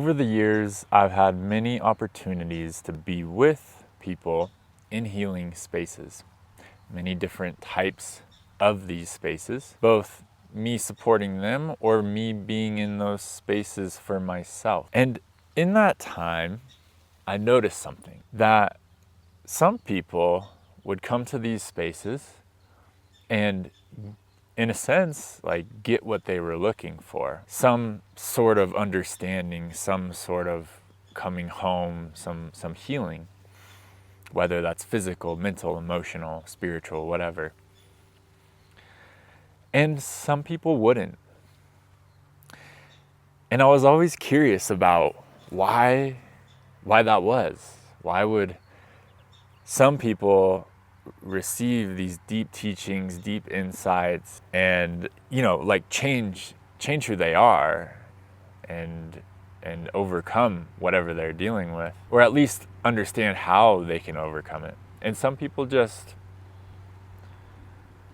Over the years, I've had many opportunities to be with people in healing spaces, many different types of these spaces, both me supporting them or me being in those spaces for myself. And in that time, I noticed something, that some people would come to these spaces and, in a sense, like, get what they were looking for. Some sort of understanding, some sort of coming home, some healing, whether that's physical, mental, emotional, spiritual, whatever. And some people wouldn't. And I was always curious about why that was. Why would some people receive these deep teachings, deep insights, and, like, change who they are and overcome whatever they're dealing with, or at least understand how they can overcome it. And some people it's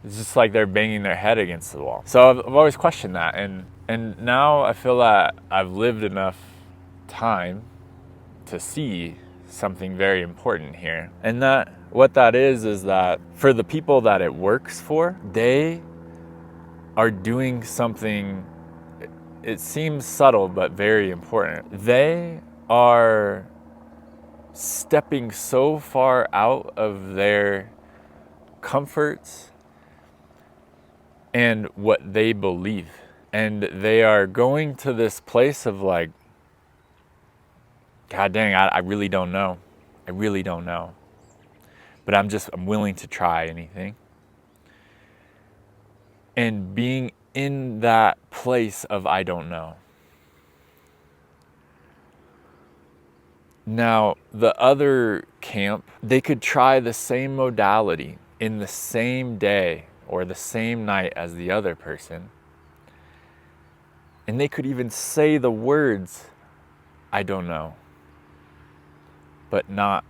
just like they're banging their head against the wall. So I've always questioned that, and now I feel that I've lived enough time to see something very important here. And that what that is that for the people that it works for, they are doing something, it seems subtle but very important. They are stepping so far out of their comforts and what they believe. And they are going to this place of like, God dang, I really don't know. I really don't know. But I'm willing to try anything. And being in that place of I don't know. Now, the other camp, they could try the same modality in the same day or the same night as the other person. And they could even say the words, I don't know, but not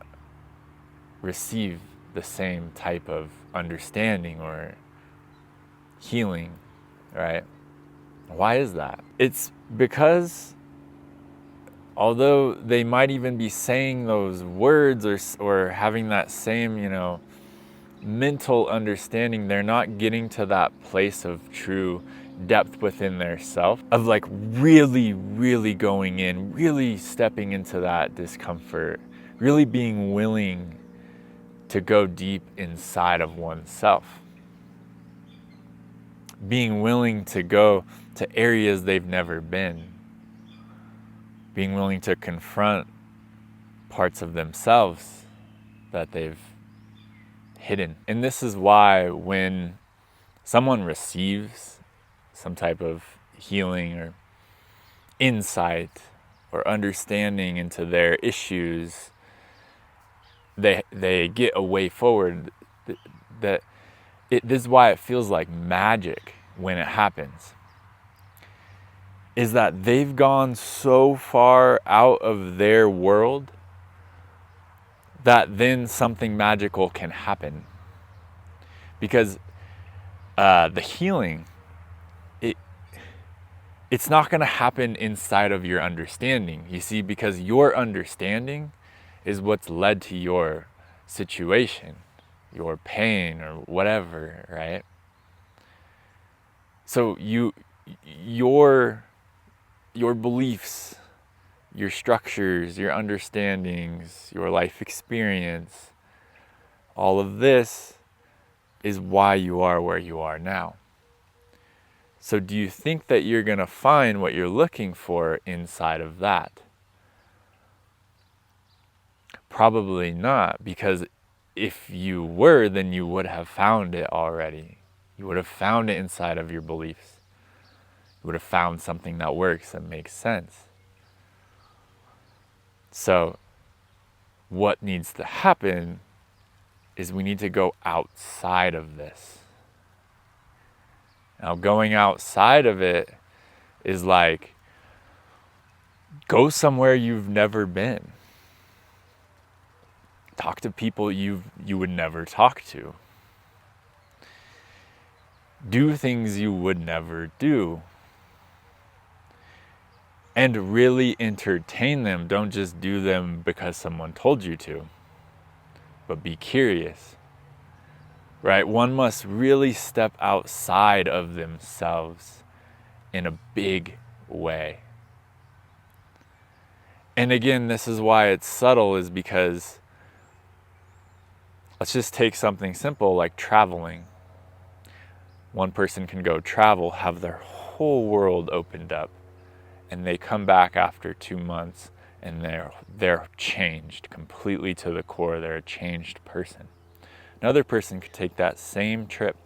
receive the same type of understanding or healing, right? Why is that? It's because although they might even be saying those words or having that same, mental understanding, they're not getting to that place of true depth within their self, of like really, really going in, really stepping into that discomfort, really being willing to go deep inside of oneself. Being willing to go to areas they've never been. Being willing to confront parts of themselves that they've hidden. And this is why when someone receives some type of healing or insight or understanding into their issues, they get a way forward. This is why it feels like magic when it happens. Is that they've gone so far out of their world that then something magical can happen. Because the healing, it's not going to happen inside of your understanding. You see, because your understanding is what's led to your situation, your pain or whatever, right? So your beliefs, your structures, your understandings, your life experience, all of this is why you are where you are now. So do you think that you're going to find what you're looking for inside of that? Probably not, because if you were, then you would have found it already. You would have found it inside of your beliefs. You would have found something that works, that makes sense. So what needs to happen is we need to go outside of this. Now, going outside of it is like, go somewhere you've never been. Talk to people you would never talk to. Do things you would never do. and really entertain them. Don't just do them because someone told you to, but be curious, right? One must really step outside of themselves in a big way. And again, this is why it's subtle, is because let's just take something simple like traveling. One person can go travel, have their whole world opened up, and they come back after 2 months and they're changed completely to the core. They're a changed person. Another person could take that same trip,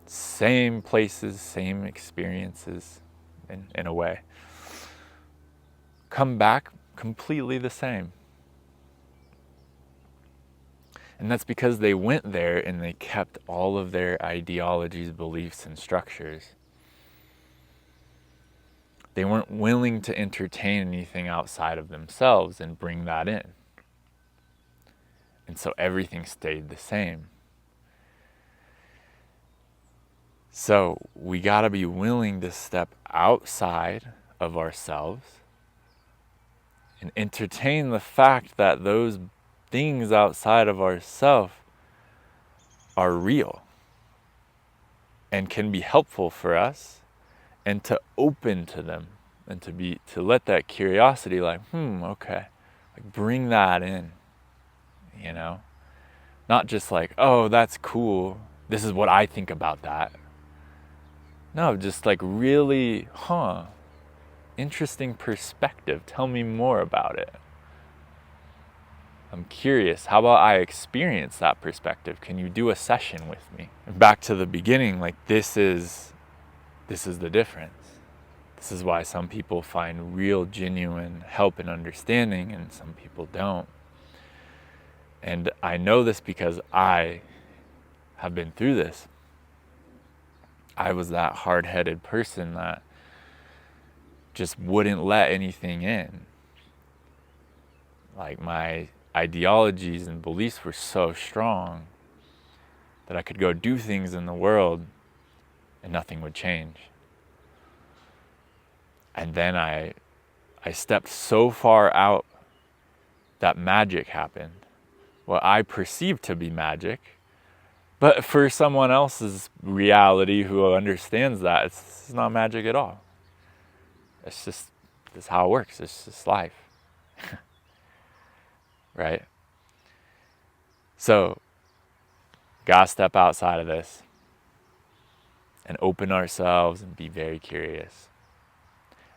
same places, same experiences in a way, come back completely the same. And that's because they went there and they kept all of their ideologies, beliefs, and structures. They weren't willing to entertain anything outside of themselves and bring that in. And so everything stayed the same. So we got to be willing to step outside of ourselves and entertain the fact that those things outside of ourselves are real and can be helpful for us, and to open to them and to let that curiosity, like, okay, like bring that in, you know, not just like, oh, that's cool, this is what I think about that. No, just like really, interesting perspective. Tell me more about it. I'm curious. How about I experience that perspective? Can you do a session with me? And back to the beginning, like this is the difference. This is why some people find real, genuine help and understanding and some people don't. And I know this because I have been through this. I was that hard-headed person that just wouldn't let anything in. Like my ideologies and beliefs were so strong that I could go do things in the world and nothing would change. And then I stepped so far out that magic happened. What I perceived to be magic, but for someone else's reality who understands that, it's not magic at all. It's how it works. It's just life. Right? So, gotta step outside of this and open ourselves and be very curious.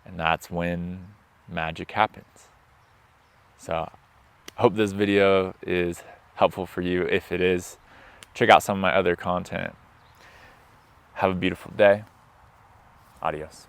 And that's when magic happens. So, I hope this video is helpful for you. If it is, check out some of my other content. Have a beautiful day. Adios.